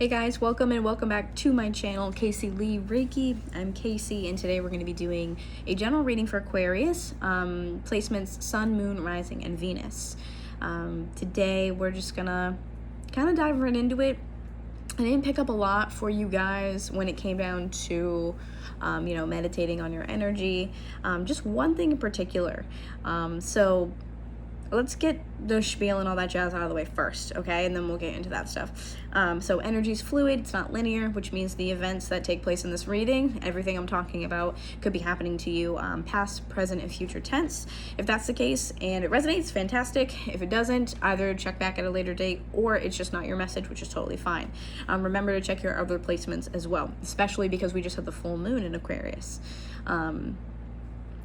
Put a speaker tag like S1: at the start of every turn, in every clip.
S1: Hey guys, welcome back to my channel, Caseyleighreiki. I'm Casey, and today we're going to be doing a general reading for Aquarius, placements Sun, Moon, Rising, and Venus. Today we're just gonna kind of dive right into it. I didn't pick up a lot for you guys when it came down to, meditating on your energy. Just one thing in particular. So let's get the spiel and all that jazz out of the way first, okay? And then we'll get into that stuff. So energy is fluid, it's not linear, which means the events that take place in this reading, everything I'm talking about could be happening to you past, present, and future tense. If that's the case and it resonates, fantastic. If it doesn't, either check back at a later date or it's just not your message, which is totally fine. Remember to check your other placements as well, especially because we just had the full moon in Aquarius.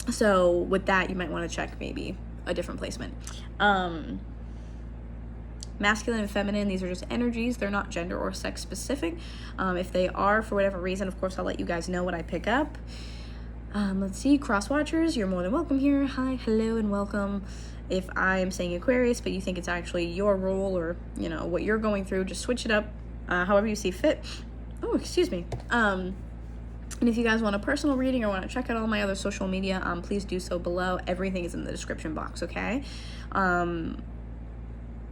S1: So with that, you might want to check maybe a different placement. Masculine and feminine, these are just energies. They're not gender or sex specific. If they are, for whatever reason, of course, I'll let you guys know what I pick up. Let's see, cross watchers, you're more than welcome here. Hi, hello, and welcome. If I am saying Aquarius, but you think it's actually your role or, what you're going through, just switch it up however you see fit. Oh, excuse me. And if you guys want a personal reading or want to check out all my other social media, please do so below. Everything is in the description box, okay?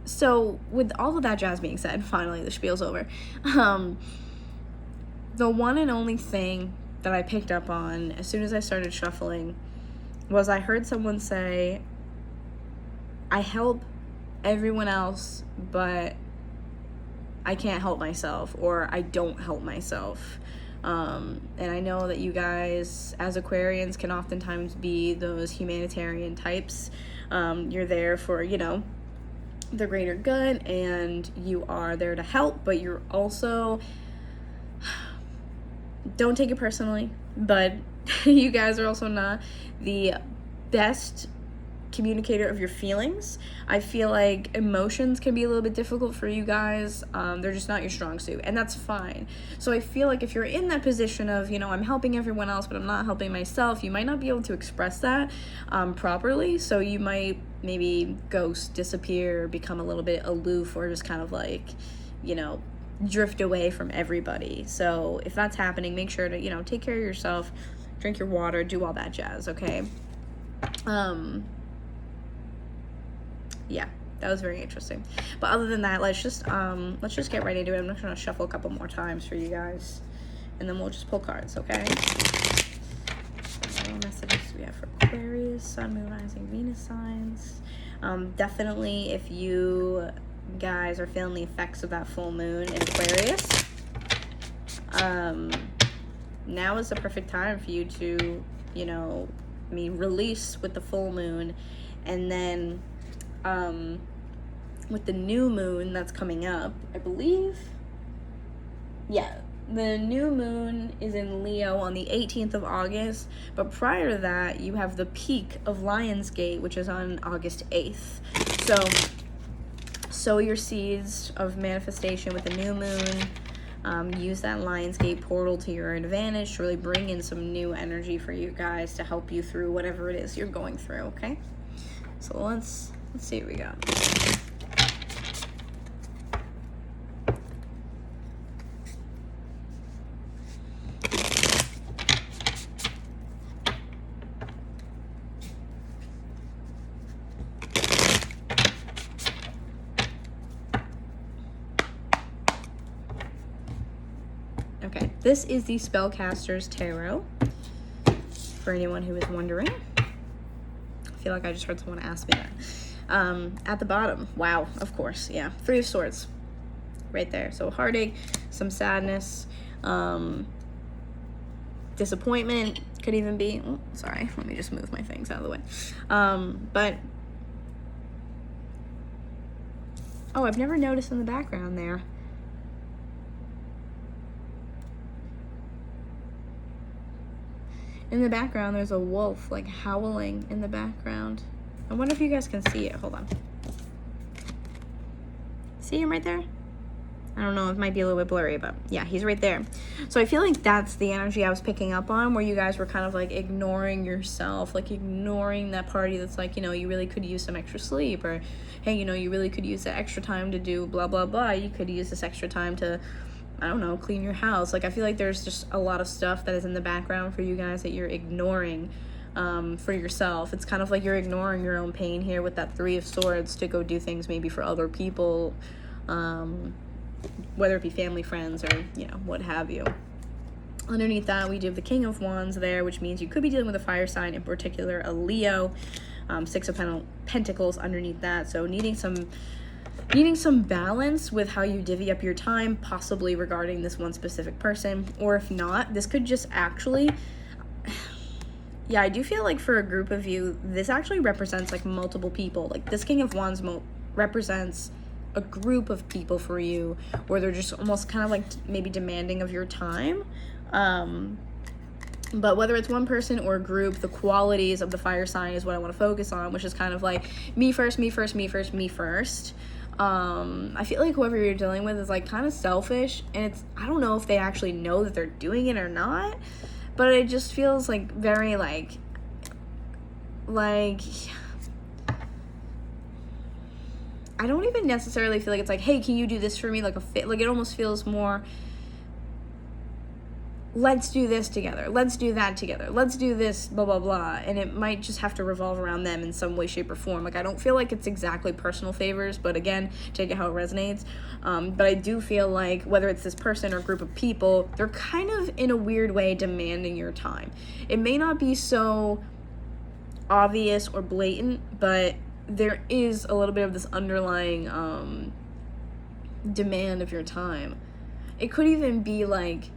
S1: So with all of that jazz being said, finally the spiel's over. The one and only thing that I picked up on as soon as I started shuffling was I heard someone say, I help everyone else, but I can't help myself, or I don't help myself. And I know that you guys as Aquarians can oftentimes be those humanitarian types. You're there for, the greater good, and you are there to help, but you're also, don't take it personally, but you guys are also not the best communicator of your feelings. I feel like emotions can be a little bit difficult for you guys. They're just not your strong suit, and that's fine. So I feel like if you're in that position of, I'm helping everyone else, but I'm not helping myself, you might not be able to express that properly. So you might maybe ghost, disappear, become a little bit aloof, or just kind of like, drift away from everybody. So if that's happening, make sure to, take care of yourself, drink your water, do all that jazz, okay? Yeah, that was very interesting. But other than that, let's just get right into it. I'm just gonna shuffle a couple more times for you guys, and then we'll just pull cards, okay? What messages do we have for Aquarius, Sun, Moon, Rising, Venus signs? Definitely, if you guys are feeling the effects of that full moon in Aquarius, now is the perfect time for you to, release with the full moon, and then with the new moon that's coming up, I believe, the new moon is in Leo on the 18th of August, but prior to that, you have the peak of Lionsgate, which is on August 8th. So, sow your seeds of manifestation with the new moon. Use that Lionsgate portal to your advantage to really bring in some new energy for you guys to help you through whatever it is you're going through, okay? So let's see what we got. Okay, this is the Spellcaster's Tarot, for anyone who is wondering. I feel like I just heard someone ask me that. At the bottom, wow, of course, yeah, Three of Swords, right there. So heartache, some sadness, disappointment could even be, oh, sorry, let me just move my things out of the way. But, oh, I've never noticed in the background there. In the background, there's a wolf, like, howling in the background. I wonder if you guys can see it. Hold on. See him right there? I don't know, it might be a little bit blurry, but yeah, he's right there. So I feel like that's the energy I was picking up on, where you guys were kind of like ignoring yourself, like ignoring that party that's like, you really could use some extra sleep, or hey, you really could use the extra time to do blah, blah, blah. You could use this extra time to I don't know, clean your house. Like, I feel like there's just a lot of stuff that is in the background for you guys that you're ignoring for yourself. It's kind of like you're ignoring your own pain here with that Three of Swords to go do things maybe for other people, whether it be family, friends, or, you know, what have you. Underneath that, we do have the King of Wands there, which means you could be dealing with a fire sign, in particular a Leo. Six of Pentacles underneath that, so needing some balance with how you divvy up your time, possibly regarding this one specific person. Or if not, this could just actually, yeah, I do feel like for a group of you, this actually represents like multiple people. Like, this King of Wands represents a group of people for you, where they're just almost kind of like maybe demanding of your time. But whether it's one person or a group, the qualities of the fire sign is what I want to focus on, which is kind of like me first, me first, me first, me first. I feel like whoever you're dealing with is like kind of selfish, and I don't know if they actually know that they're doing it or not, but it just feels like very like I don't even necessarily feel like it's like, hey, can you do this for me? Like it almost feels more, let's do this together, let's do that together, let's do this, blah, blah, blah. And it might just have to revolve around them in some way, shape, or form. Like, I don't feel like it's exactly personal favors, but again, take it how it resonates. But I do feel like whether it's this person or group of people, they're kind of in a weird way demanding your time. It may not be so obvious or blatant, but there is a little bit of this underlying demand of your time. It could even be like,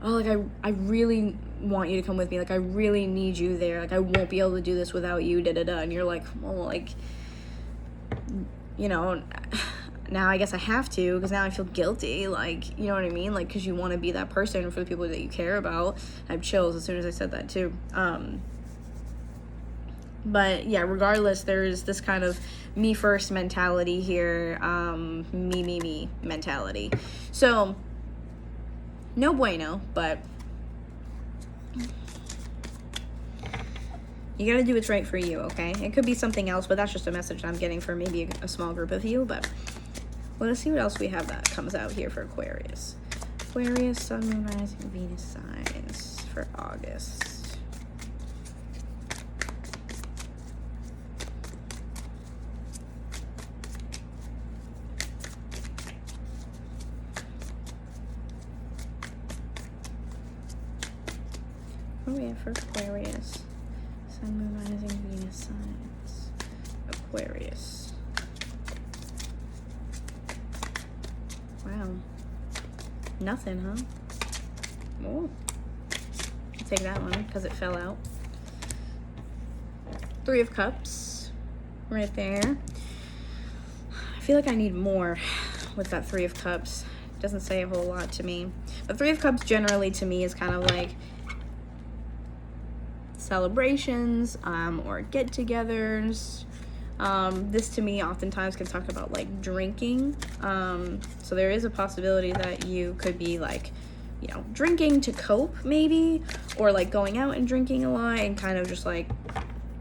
S1: oh, like, I really want you to come with me. Like, I really need you there. Like, I won't be able to do this without you, da-da-da. And you're like, well, like, you know, now I guess I have to, because now I feel guilty. Like, you know what I mean? Like, because you want to be that person for the people that you care about. I have chills as soon as I said that, too. But, yeah, regardless, there's this kind of me first mentality here. Me mentality. So, no bueno, but you gotta do what's right for you, okay? It could be something else, but that's just a message I'm getting for maybe a small group of you. But let's see what else we have that comes out here for Aquarius. Aquarius, Sun, Moon, Rising, Venus signs for August. What do we have for Aquarius? Sun, Moon, Rising, Venus signs. Aquarius. Wow. Nothing, huh? Oh. I'll take that one because it fell out. Three of Cups. Right there. I feel like I need more with that Three of Cups. Doesn't say a whole lot to me. But Three of Cups generally to me is kind of like celebrations or get-togethers. This to me oftentimes can talk about like drinking. So there is a possibility that you could be like, you know, drinking to cope maybe, or like going out and drinking a lot and kind of just like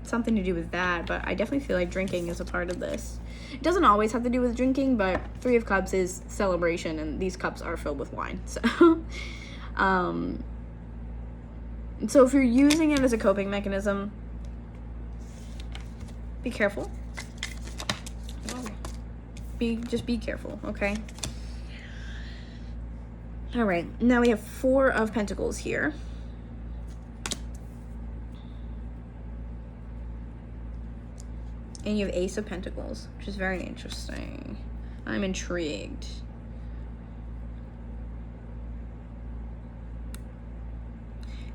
S1: something to do with that. But I definitely feel like drinking is a part of this. It doesn't always have to do with drinking, but Three of Cups is celebration, and these cups are filled with wine. So so if you're using it as a coping mechanism, be careful. Just be careful, okay? All right, now we have Four of Pentacles here. And you have Ace of Pentacles, which is very interesting. I'm intrigued.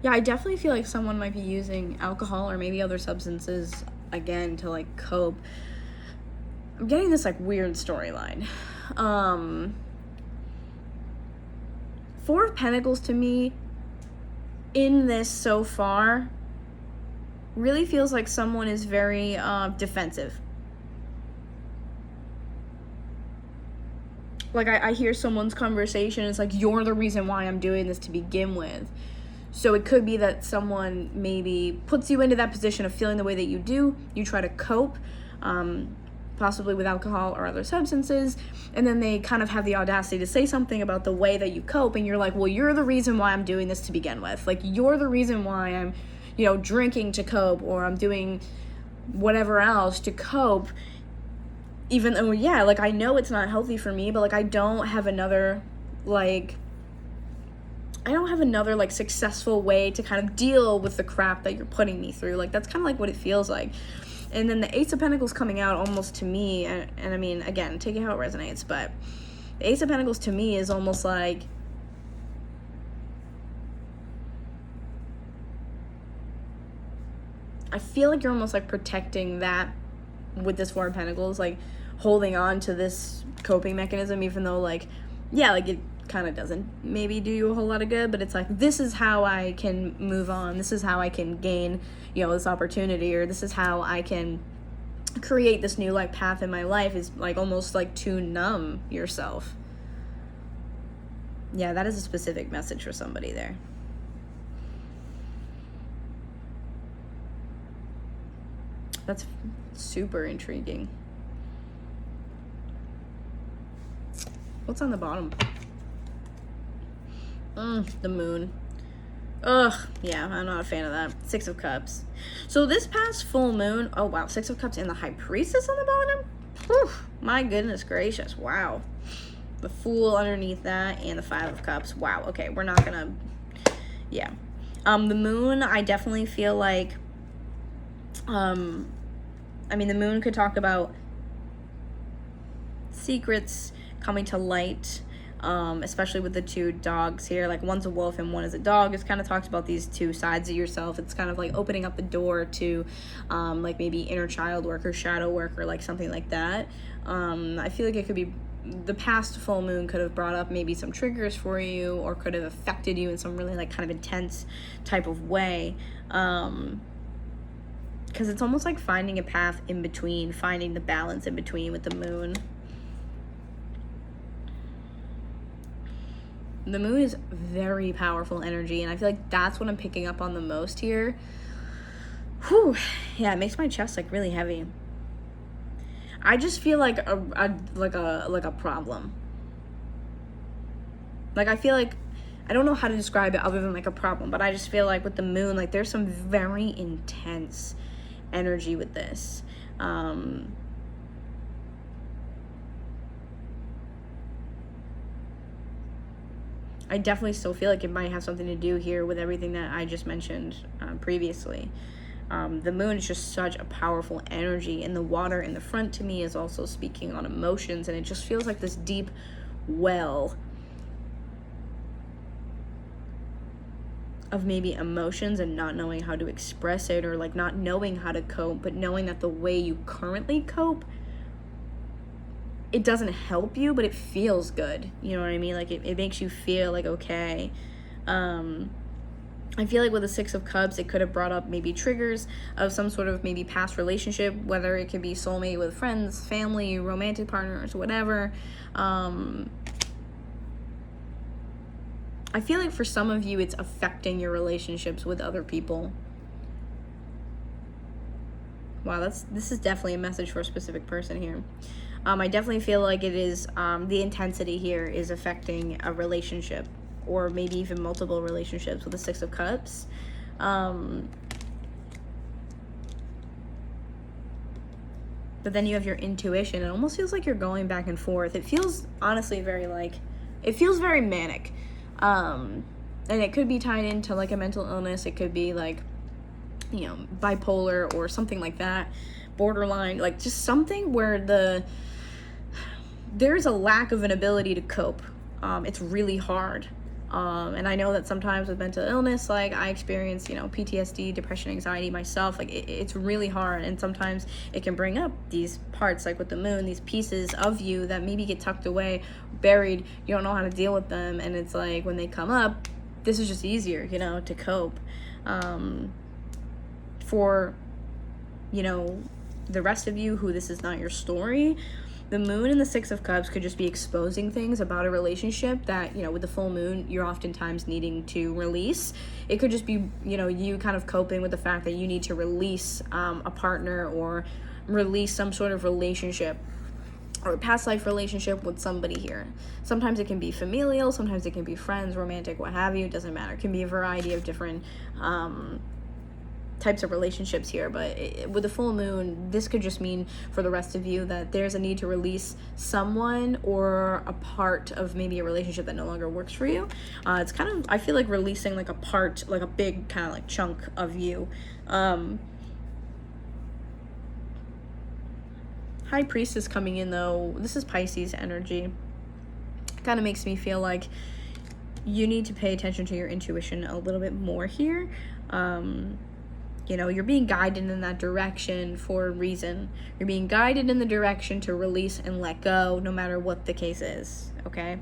S1: Yeah, I definitely feel like someone might be using alcohol or maybe other substances, again, to, like, cope. I'm getting this, like, weird storyline. Four of Pentacles, to me, in this so far, really feels like someone is very defensive. Like, I hear someone's conversation, it's like, you're the reason why I'm doing this to begin with. So it could be that someone maybe puts you into that position of feeling the way that you do. You try to cope. possibly with alcohol or other substances, and then they kind of have the audacity to say something about the way that you cope, and you're like, well, you're the reason why I'm doing this to begin with. Like, you're the reason why I'm, drinking to cope, or I'm doing whatever else to cope, even though, yeah, like, I know it's not healthy for me, but, like, I don't have another successful way to kind of deal with the crap that you're putting me through. Like, that's kind of like what it feels like. And then the Ace of Pentacles coming out almost to me, and I mean, again, take it how it resonates, but the Ace of Pentacles to me is almost like, I feel like you're almost like protecting that with this Four of Pentacles, like holding on to this coping mechanism, even though, like, yeah, like, it kind of doesn't maybe do you a whole lot of good, but it's like, this is how I can move on, this is how I can gain, this opportunity, or this is how I can create this new, like, path in my life, is like almost like to numb yourself. Yeah, that is a specific message for somebody there. That's super intriguing. What's on the bottom? The moon. Ugh, yeah, I'm not a fan of that. Six of Cups. So this past full moon, oh wow, Six of Cups and the High Priestess on the bottom? Whew, my goodness gracious, wow. The Fool underneath that, and the Five of Cups. Wow, okay, we're not gonna, yeah. The moon, I definitely feel like, I mean, the moon could talk about secrets coming to light, especially with the two dogs here. Like, one's a wolf and one is a dog. It's kind of talks about these two sides of yourself. It's kind of like opening up the door to like maybe inner child work or shadow work, or like something like that. I feel like it could be, the past full moon could have brought up maybe some triggers for you, or could have affected you in some really like kind of intense type of way, because it's almost like finding a path in between, finding the balance in between with the moon. The moon is very powerful energy, and I feel like that's what I'm picking up on the most here. Whew. Yeah, it makes my chest like really heavy. I just feel like a problem. Like, I feel like, I don't know how to describe it other than like a problem, but I just feel like with the moon, like, there's some very intense energy with this. I definitely still feel like it might have something to do here with everything that I just mentioned previously. The moon is just such a powerful energy, and the water in the front to me is also speaking on emotions, and it just feels like this deep well of maybe emotions and not knowing how to express it, or like not knowing how to cope, but knowing that the way you currently cope, it doesn't help you, but it feels good. You know what I mean? Like, it makes you feel like okay. I feel like with the Six of Cups, it could have brought up maybe triggers of some sort of maybe past relationship, whether it could be soulmate with friends, family, romantic partners, whatever. I feel like for some of you, it's affecting your relationships with other people. Wow, this is definitely a message for a specific person here. I definitely feel like it is, the intensity here is affecting a relationship, or maybe even multiple relationships with the Six of Cups. But then you have your intuition. It almost feels like you're going back and forth. It feels honestly it feels very manic. And it could be tied into like a mental illness. It could be like, bipolar or something like that, borderline, like just something where there's a lack of an ability to cope. It's really hard. And I know that sometimes with mental illness, like I experience, PTSD, depression, anxiety myself, like it's really hard. And sometimes it can bring up these parts, like with the moon, these pieces of you that maybe get tucked away, buried, you don't know how to deal with them. And it's like, when they come up, this is just easier, to cope. For, the rest of you who this is not your story, the moon and the Six of Cups could just be exposing things about a relationship that, with the full moon, you're oftentimes needing to release. It could just be, you kind of coping with the fact that you need to release a partner or release some sort of relationship or a past life relationship with somebody here. Sometimes it can be familial, sometimes it can be friends, romantic, what have you. It doesn't matter. It can be a variety of different types of relationships here, but with the full moon, this could just mean for the rest of you that there's a need to release someone or a part of maybe a relationship that no longer works for you. It's kind of, I feel like releasing like a part, like a big kind of like chunk of you. High Priestess coming in though, this is Pisces energy. Kind of makes me feel like you need to pay attention to your intuition a little bit more here. You know, you're being guided in that direction for a reason. You're being guided in the direction to release and let go, no matter what the case is, okay?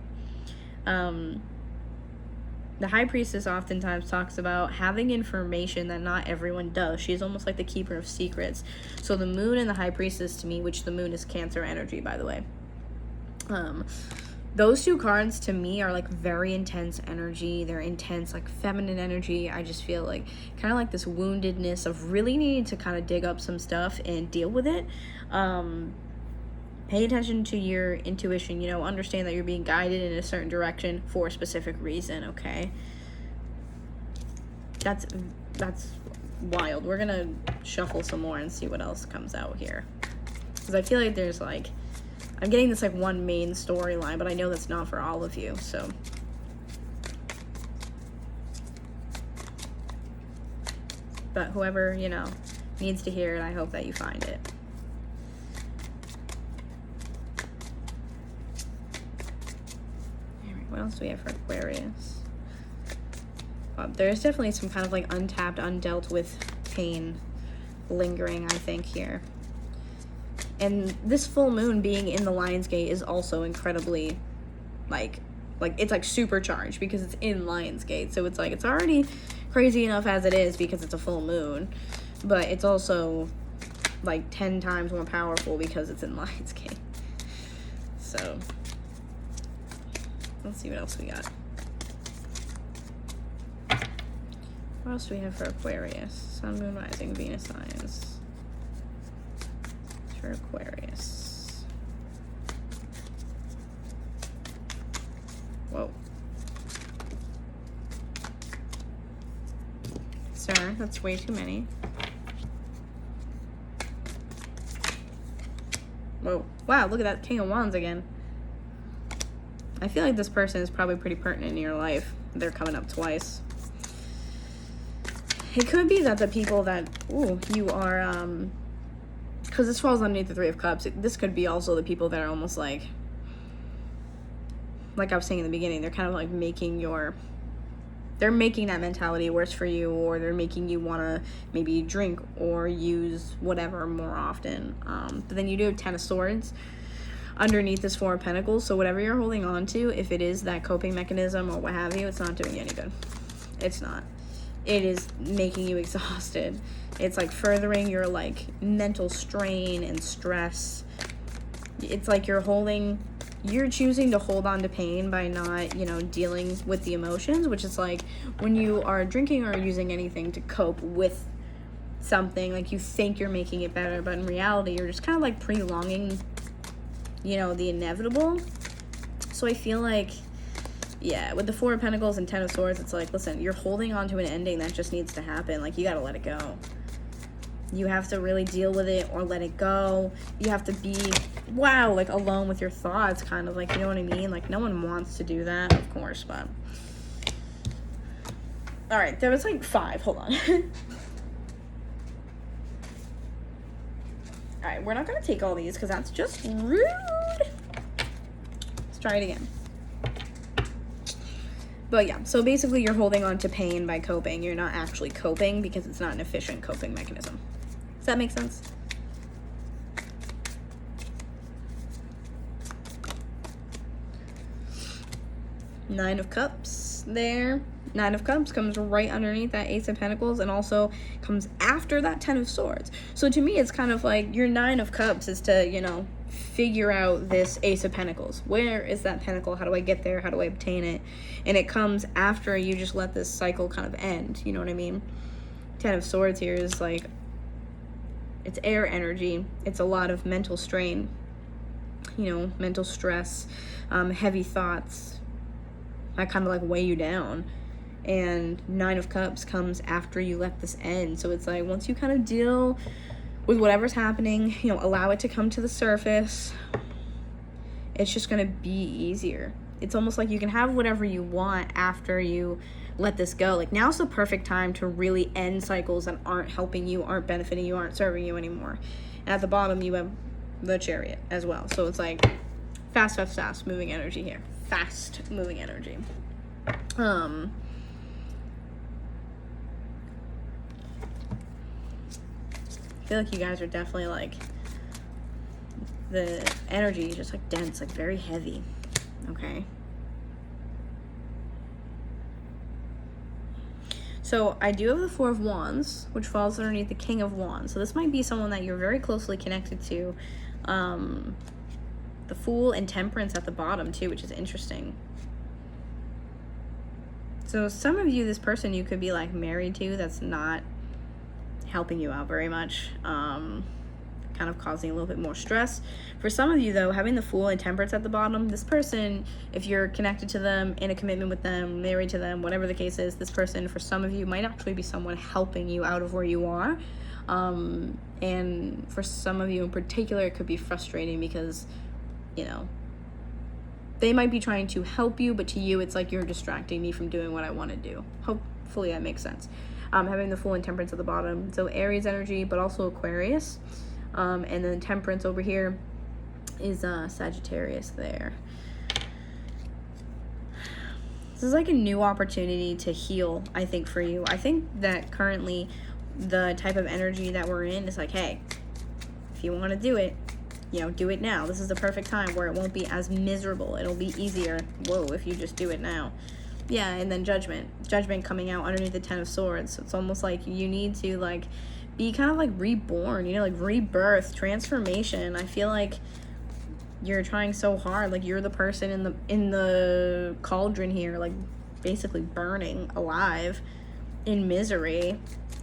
S1: The High Priestess oftentimes talks about having information that not everyone does. She's almost like the keeper of secrets. So the moon and the High Priestess to me, which the moon is Cancer energy, by the way. Those two cards to me are like very intense energy. They're intense, like feminine energy. I just feel like kind of like this woundedness of really needing to kind of dig up some stuff and deal with it. Pay attention to your intuition, you know, understand that you're being guided in a certain direction for a specific reason, okay? That's wild. We're gonna shuffle some more and see what else comes out here. Because I feel like there's like, I'm getting this like one main storyline, but I know that's not for all of you, so. But whoever, you know, needs to hear it, I hope that you find it. All right, what else do we have for Aquarius? There's definitely some kind of like untapped, undealt with pain lingering, I think, here. And this full moon being in the Lionsgate is also incredibly, like it's like supercharged because it's in Lionsgate. So it's like, it's already crazy enough as it is because it's a full moon, but it's also like 10 times more powerful because it's in Lionsgate. So let's see what else we got. What else do we have for Aquarius? Sun, Moon, Rising, Venus signs. For Aquarius. Whoa. Sir, that's way too many. Whoa. Wow, look at that King of Wands again. I feel like this person is probably pretty pertinent in your life. They're coming up twice. It could be that the people that, you are, because this falls underneath the Three of Cups. This could be also the people that are almost like I was saying in the beginning, they're kind of like they're making that mentality worse for you, or they're making you want to maybe drink or use whatever more often. But then you do have 10 of Swords underneath this Four of Pentacles. So whatever you're holding on to, if it is that coping mechanism or what have you, it's not doing you any good. It's not. It is making you exhausted. It's like furthering your like mental strain and stress. It's like you're choosing to hold on to pain by not, you know, dealing with the emotions, which is like when you are drinking or using anything to cope with something, like you think you're making it better, but in reality you're just kind of like prolonging, you know, the inevitable. So I feel like, yeah, with the Four of Pentacles and 10 of Swords, it's like, listen, you're holding on to an ending that just needs to happen. Like, you gotta let it go. You have to really deal with it or let it go. You have to be, like alone with your thoughts, kind of like, you know what I mean? Like, no one wants to do that, of course, but. All right, there was like 5. Hold on. All right, we're not gonna take all these because that's just rude. Let's try it again. But yeah, so basically you're holding on to pain by coping. You're not actually coping because it's not an efficient coping mechanism. Does that make sense? Nine of Cups there. Nine of Cups comes right underneath that Ace of Pentacles and also comes after that 10 of Swords. So to me, it's kind of like your Nine of Cups is to, you know, figure out this Ace of Pentacles. Where is that pentacle? How do I get there? How do I obtain it? And it comes after you just let this cycle kind of end. You know what I mean? 10 of Swords here is like it's air energy. It's a lot of mental strain, you know, mental stress, heavy thoughts that kind of like weigh you down. And Nine of Cups comes after you let this end. So it's like, once you kind of deal with whatever's happening, you know, allow it to come to the surface, it's just going to be easier. It's almost like you can have whatever you want after you let this go. Like, now's the perfect time to really end cycles that aren't helping you, aren't benefiting you, aren't serving you anymore. And at the bottom, you have the Chariot as well. So it's like fast moving energy here. Fast moving energy. I feel like you guys are definitely like, the energy is just like dense, like very heavy. Okay. So I do have the Four of Wands, which falls underneath the King of Wands. So this might be someone that you're very closely connected to. The Fool and Temperance at the bottom too, which is interesting. So some of you, this person you could be like married to that's not helping you out very much, kind of causing a little bit more stress. For some of you though, having the Fool and Temperance at the bottom, this person, if you're connected to them, in a commitment with them, married to them, whatever the case is, this person for some of you might actually be someone helping you out of where you are. And for some of you in particular, it could be frustrating because, you know, they might be trying to help you, but to you it's like, you're distracting me from doing what I want to do. Hopefully that makes sense. Having the Fool and Temperance at the bottom, so Aries energy, but also Aquarius. And then Temperance over here is Sagittarius there. This is like a new opportunity to heal, I think, for you. I think that currently the type of energy that we're in is like, hey, if you want to do it, you know, do it now. This is the perfect time where it won't be as miserable. It'll be easier. Whoa, if you just do it now. Yeah, and then Judgment coming out underneath the Ten of Swords. So it's almost like you need to like be kind of like reborn, you know, like rebirth, transformation. I feel like you're trying so hard, like you're the person in the cauldron here, like basically burning alive in misery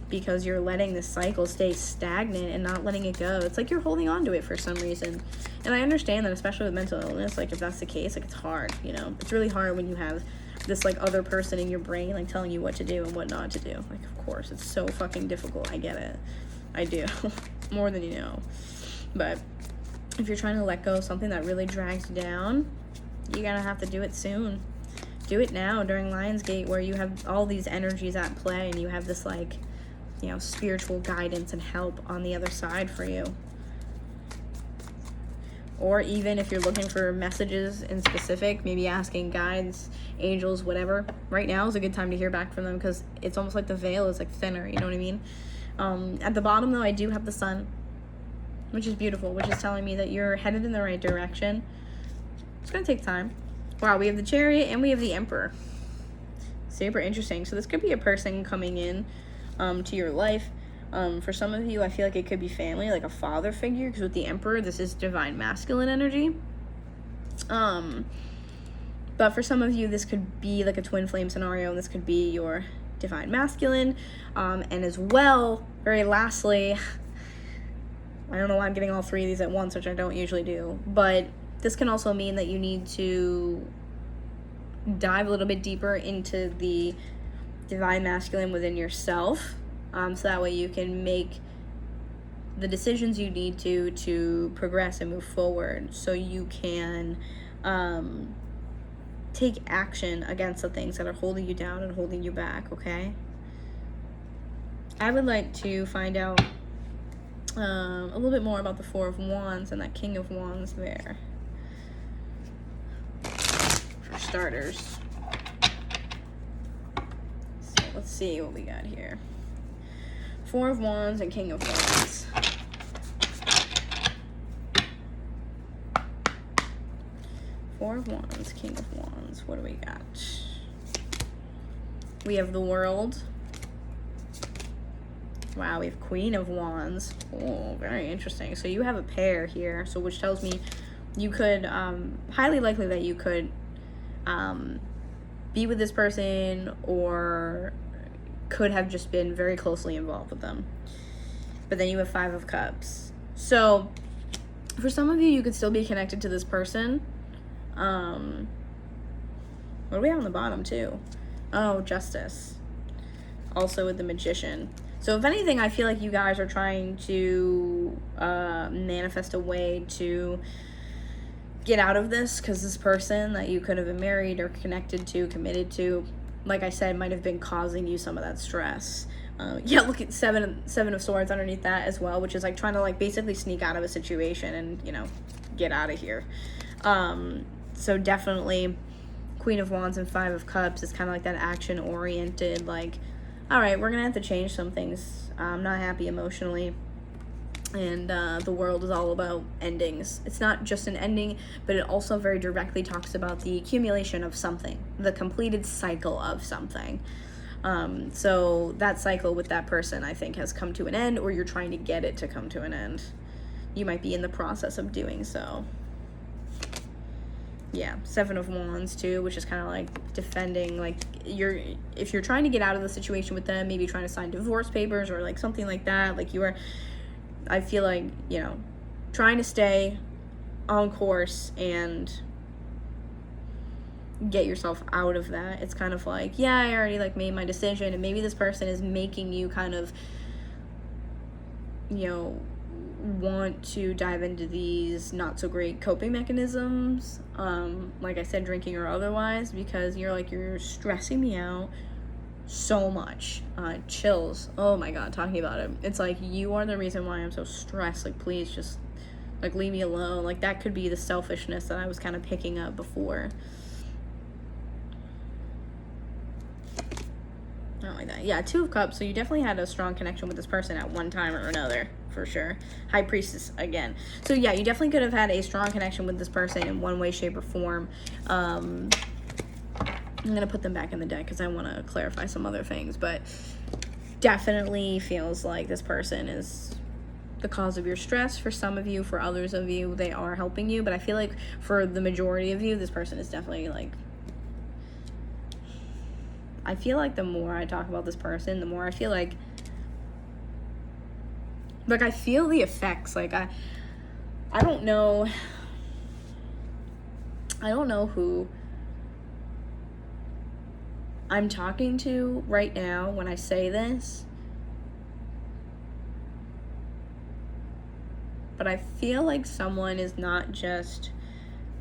S1: because you're letting this cycle stay stagnant and not letting it go. It's like you're holding on to it for some reason. And I understand that, especially with mental illness, like if that's the case, like it's hard, you know. It's really hard when you have this like other person in your brain like telling you what to do and what not to do. Like, of course, it's so fucking difficult. I get it. I do. More than you know. But if you're trying to let go of something that really drags you down, you're gonna have to do it soon. Do it now during Lionsgate, where you have all these energies at play and you have this like, you know, spiritual guidance and help on the other side for you. Or even if you're looking for messages in specific, maybe asking guides, angels, whatever, right now is a good time to hear back from them, because it's almost like the veil is like thinner, you know what I mean? At the bottom though, I do have the Sun, which is beautiful, which is telling me that you're headed in the right direction. It's gonna take time. Wow, we have the Chariot and we have the Emperor. Super interesting. So this could be a person coming in to your life. For some of you, I feel like it could be family, like a father figure, because with the Emperor, this is divine masculine energy. But for some of you, this could be like a twin flame scenario, and this could be your divine masculine. And as well, very lastly, I don't know why I'm getting all three of these at once, which I don't usually do, but this can also mean that you need to dive a little bit deeper into the divine masculine within yourself. So that way you can make the decisions you need to progress and move forward, so you can take action against the things that are holding you down and holding you back, okay? I would like to find out a little bit more about the Four of Wands and that King of Wands there, for starters. So let's see what we got here. Four of Wands and King of Wands. Four of Wands, King of Wands. What do we got? We have the World. Wow, we have Queen of Wands. Oh, very interesting. So you have a pair here, so which tells me you could, highly likely that you could be with this person, or could have just been very closely involved with them. but then you have 5 of Cups. So for some of you, you could still be connected to this person. What do we have on the bottom too? Oh, Justice. Also with the Magician. So if anything, I feel like you guys are trying to manifest a way to get out of this, because this person that you could have been married or connected to, committed to, like I said, might have been causing you some of that stress. Yeah, look at seven of Swords underneath that as well, which is like trying to like basically sneak out of a situation and, you know, get out of here. So definitely Queen of Wands and 5 of Cups is kind of like that action oriented, like, all right, we're gonna have to change some things. I'm not happy emotionally, and the world is all about endings. It's not just an ending, but it also very directly talks about the accumulation of something, the completed cycle of something. So that cycle with that person, I think, has come to an end, or you're trying to get it to come to an end. You might be in the process of doing so. Yeah, 7 of Wands too, which is kind of like defending, like if you're trying to get out of the situation with them, maybe trying to sign divorce papers or like something like that, like you are, I feel like, you know, trying to stay on course and get yourself out of that. It's kind of like, yeah, I already like made my decision, and maybe this person is making you kind of, you know, want to dive into these not so great coping mechanisms, like I said, drinking or otherwise, because you're stressing me out so much. Chills. Oh my god, talking about it, it's like, you are the reason why I'm so stressed. Like, please just like leave me alone. Like, that could be the selfishness that I was kind of picking up before. Not like that. Yeah, 2 of Cups. So you definitely had a strong connection with this person at one time or another, for sure. High Priestess again. So yeah, you definitely could have had a strong connection with this person in one way, shape, or form. I'm gonna put them back in the deck because I want to clarify some other things, but definitely feels like this person is the cause of your stress. For some of you, for others of you, they are helping you, but I feel like for the majority of you, this person is definitely like, I feel like the more I talk about this person, the more I feel like I feel the effects. Like, I don't know who I'm talking to right now when I say this, but I feel like someone is not just,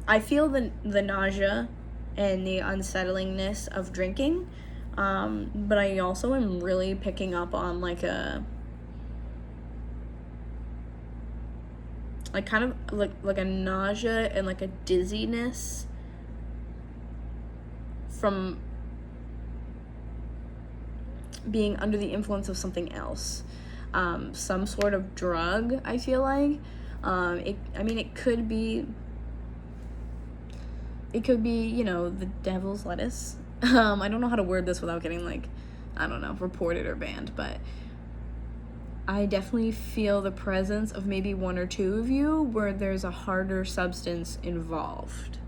S1: I feel the nausea and the unsettlingness of drinking, but I also am really picking up on like a kind of like a nausea and like a dizziness from being under the influence of something else, some sort of drug. I feel like it could be, you know, the devil's lettuce. I don't know how to word this without getting like, I don't know, reported or banned, but I definitely feel the presence of maybe 1 or 2 of you where there's a harder substance involved.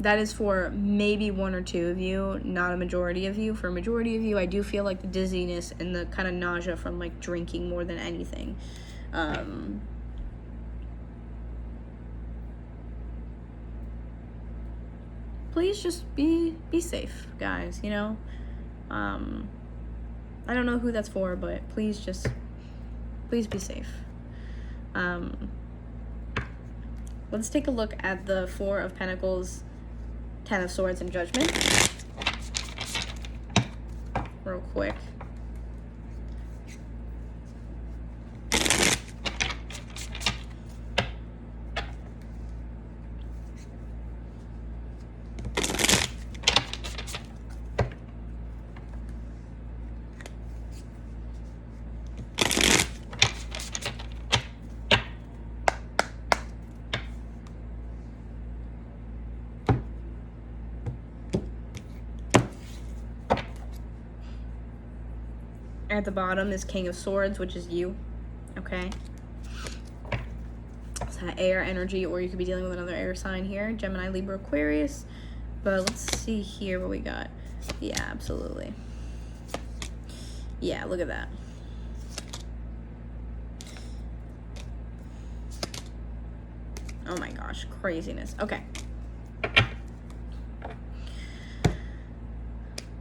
S1: That is for maybe 1 or 2 of you, not a majority of you. For a majority of you, I do feel like the dizziness and the kind of nausea from like drinking more than anything. Please just be safe, guys, you know? I don't know who that's for, but please be safe. Let's take a look at the 4 of Pentacles, 10 of Swords, and Judgment real quick. At the bottom is King of Swords, which is you, okay? It's that air energy, or you could be dealing with another air sign here, Gemini, Libra, Aquarius. But let's see here what we got. Yeah, absolutely. Yeah, look at that. Oh my gosh, craziness. Okay.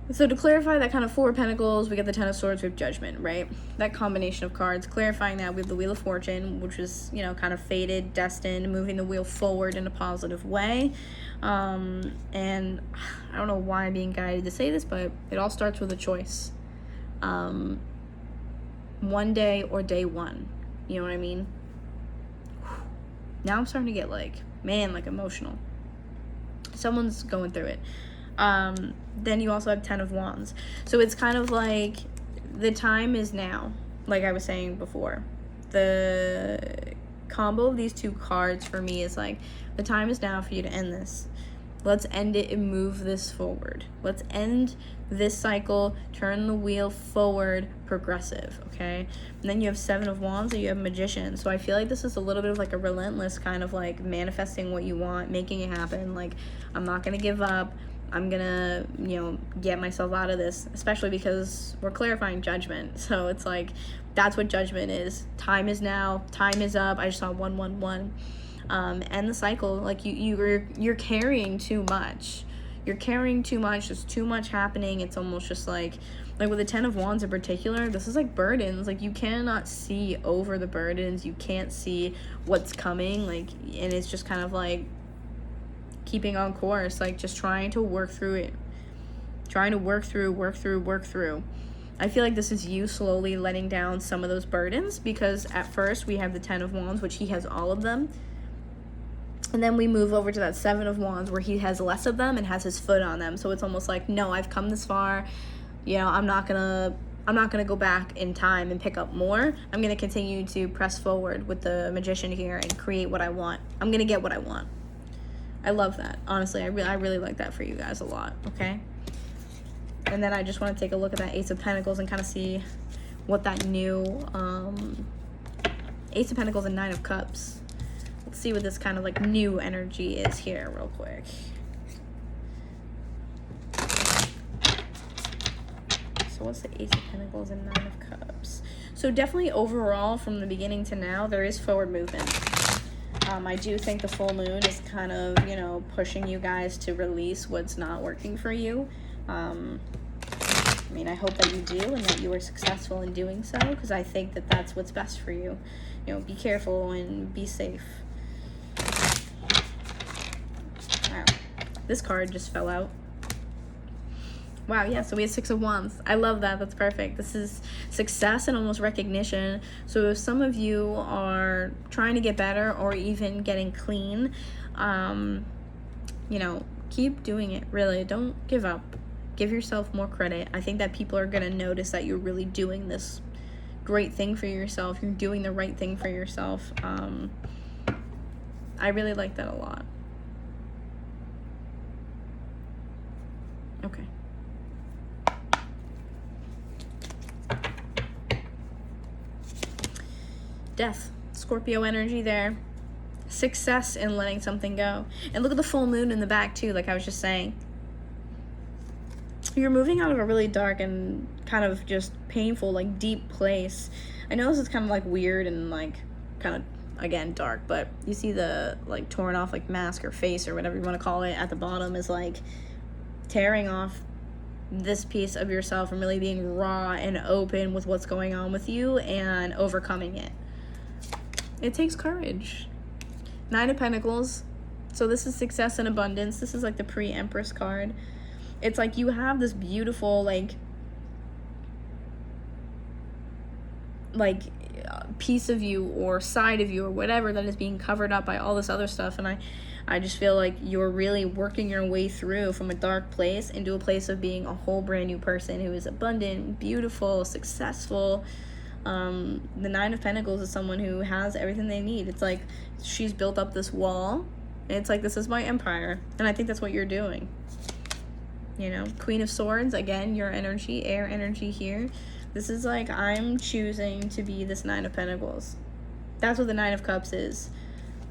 S1: So to clarify that kind of Four of Pentacles, we get the Ten of Swords, we have Judgment, right? That combination of cards. Clarifying that, we have the Wheel of Fortune, which is, you know, kind of fated, destined, moving the wheel forward in a positive way. And I don't know why I'm being guided to say this, but it all starts with a choice. One day or day one. You know what I mean? Now I'm starting to get like, man, like emotional. Someone's going through it. Then you also have Ten of Wands. So it's kind of like the time is now, like I was saying before. The combo of these two cards for me is like, the time is now for you to end this. Let's end it and move this forward. Let's end this cycle, turn the wheel forward, progressive, okay? And then you have Seven of Wands and you have Magician. So I feel like this is a little bit of like a relentless kind of like manifesting what you want, making it happen. Like, I'm not gonna give up. I'm gonna, you know, get myself out of this, especially because we're clarifying Judgment. So it's like, that's what Judgment is. Time is now, time is up. I just saw 111. End the cycle. Like you're carrying too much. You're carrying too much. There's too much happening. It's almost just like with the Ten of Wands in particular, this is like burdens. Like you cannot see over the burdens. You can't see what's coming. Like, and it's just kind of like keeping on course, like just trying to work through it, trying to work through. I feel like this is you slowly letting down some of those burdens, because at first we have the Ten of Wands, which he has all of them, and then we move over to that Seven of Wands where he has less of them and has his foot on them. So it's almost like, no, I've come this far, you know, I'm not gonna go back in time and pick up more. I'm gonna continue to press forward with the Magician here and create what I want. I'm gonna get what I want. I love that. Honestly, I really like that for you guys a lot, okay? And then I just want to take a look at that Ace of Pentacles and kind of see what that new Ace of Pentacles and Nine of Cups. Let's see what this kind of like new energy is here real quick. So what's the Ace of Pentacles and Nine of Cups? So definitely overall from the beginning to now, there is forward movement. I do think the full moon is kind of, you know, pushing you guys to release what's not working for you. I mean, I hope that you do and that you are successful in doing so, because I think that that's what's best for you. You know, be careful and be safe. Wow. This card just fell out. Wow, yeah, so we have Six of Wands. I love that. That's perfect. This is success and almost recognition. So if some of you are trying to get better or even getting clean, you know, keep doing it. Really, don't give up. Give yourself more credit. I think that people are going to notice that you're really doing this great thing for yourself. You're doing the right thing for yourself. I really like that a lot. Okay. Death, Scorpio energy there. Success in letting something go. And look at the full moon in the back too, like I was just saying. You're moving out of a really dark and kind of just painful, like deep place. I know this is kind of like weird and like kind of, again, dark, but you see the like torn off like mask or face or whatever you want to call it at the bottom is like tearing off this piece of yourself and really being raw and open with what's going on with you and overcoming it. It takes courage. Nine of Pentacles. So this is success and abundance. This is like the pre-Empress card. It's like you have this beautiful like piece of you or side of you or whatever that is being covered up by all this other stuff, and I just feel like you're really working your way through from a dark place into a place of being a whole brand new person who is abundant, beautiful, successful. The Nine of Pentacles is someone who has everything they need. It's like she's built up this wall, and it's like, this is my empire, and I think that's what you're doing. You know, Queen of Swords, again, your energy, air energy here. This is like, I'm choosing to be this Nine of Pentacles. That's what the Nine of Cups is.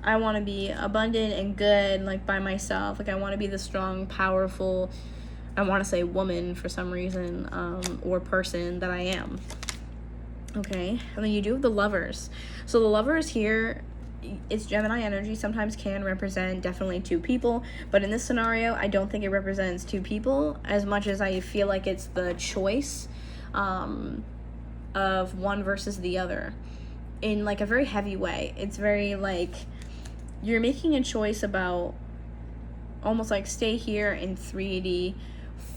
S1: I want to be abundant and good, like by myself. Like I want to be the strong, powerful, I want to say woman for some reason, or person that I am. Okay, and then you do have the Lovers. So the Lovers here, it's Gemini energy, sometimes can represent definitely two people, but in this scenario, I don't think it represents two people as much as I feel like it's the choice of one versus the other in like a very heavy way. It's very like you're making a choice about almost like stay here in 3D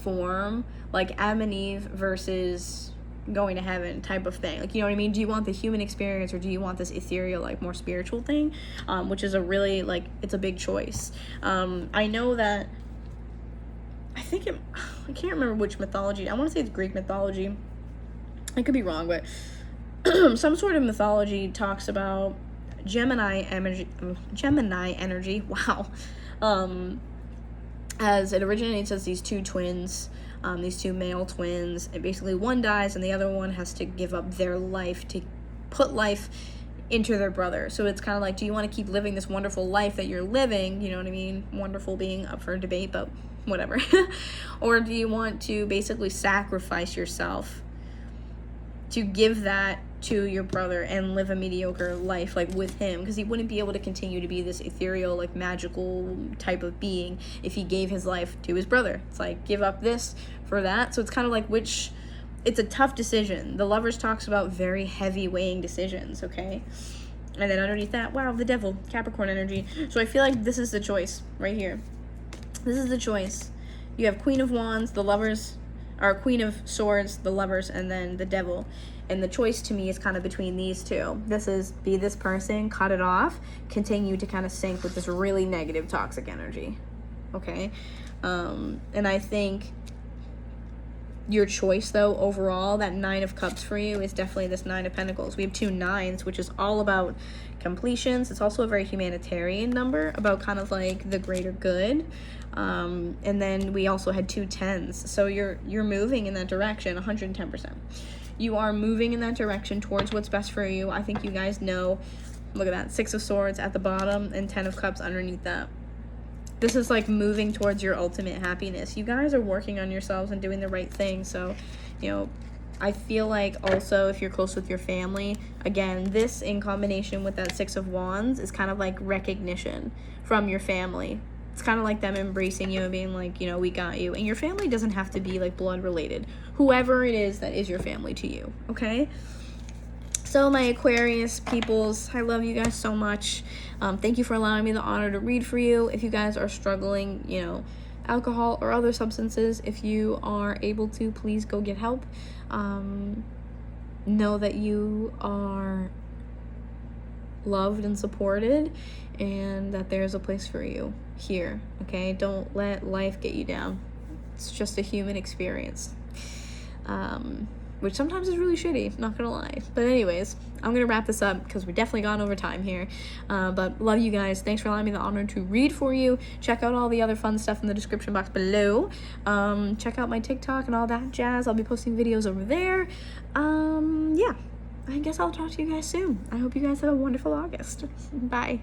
S1: form, like Adam and Eve versus going to heaven type of thing. Like, you know what I mean? Do you want the human experience or do you want this ethereal, like more spiritual thing? Which is a really like, it's a big choice. I know that, I can't remember which mythology. I want to say it's Greek mythology. I could be wrong, but some sort of mythology talks about Gemini energy. Wow. As it originates as these two twins, these two male twins, and basically one dies and the other one has to give up their life to put life into their brother. So it's kind of like, do you want to keep living this wonderful life that you're living, you know what I mean? Wonderful being up for debate, but whatever. Or do you want to basically sacrifice yourself to give that to your brother and live a mediocre life like with him, because he wouldn't be able to continue to be this ethereal, like magical type of being if he gave his life to his brother. It's like give up this for that. So it's kind of like it's a tough decision. The Lovers talks about very heavy weighing decisions, okay? And then underneath that, wow, the Devil, Capricorn energy. So I feel like this is the choice right here. This is the choice. You have Queen of Wands, the Lovers, or Queen of Swords, the Lovers, and then the Devil. And the choice to me is kind of between these two. This is be this person, cut it off, continue to kind of sink with this really negative toxic energy. Okay? And I think your choice though overall, that 9 of Cups for you is definitely this 9 of Pentacles. We have 2 9s, which is all about completions. It's also a very humanitarian number, about kind of like the greater good. And then we also had 2 10s. So you're moving in that direction 110%. You are moving in that direction towards what's best for you. I think you guys know. Look at that, 6 of Swords at the bottom and 10 of Cups underneath that. This is like moving towards your ultimate happiness. You guys are working on yourselves and doing the right thing. So, you know, I feel like also if you're close with your family, again, this in combination with that 6 of Wands is kind of like recognition from your family. It's kind of like them embracing you and being like, you know, we got you. And your family doesn't have to be like blood related. Whoever it is that is your family to you, okay? So my Aquarius peoples, I love you guys so much. Thank you for allowing me the honor to read for you. If you guys are struggling, you know, alcohol or other substances, if you are able to, please go get help. Know that you are loved and supported and that there's a place for you here, okay? Don't let life get you down. It's just a human experience, which sometimes is really shitty, not gonna lie. But anyways, I'm gonna wrap this up because we're definitely gone over time here. But love you guys. Thanks for allowing me the honor to read for you. Check out all the other fun stuff in the description box below. Check out my TikTok and all that jazz. I'll be posting videos over there. Yeah, I guess I'll talk to you guys soon. I hope you guys have a wonderful August. Bye.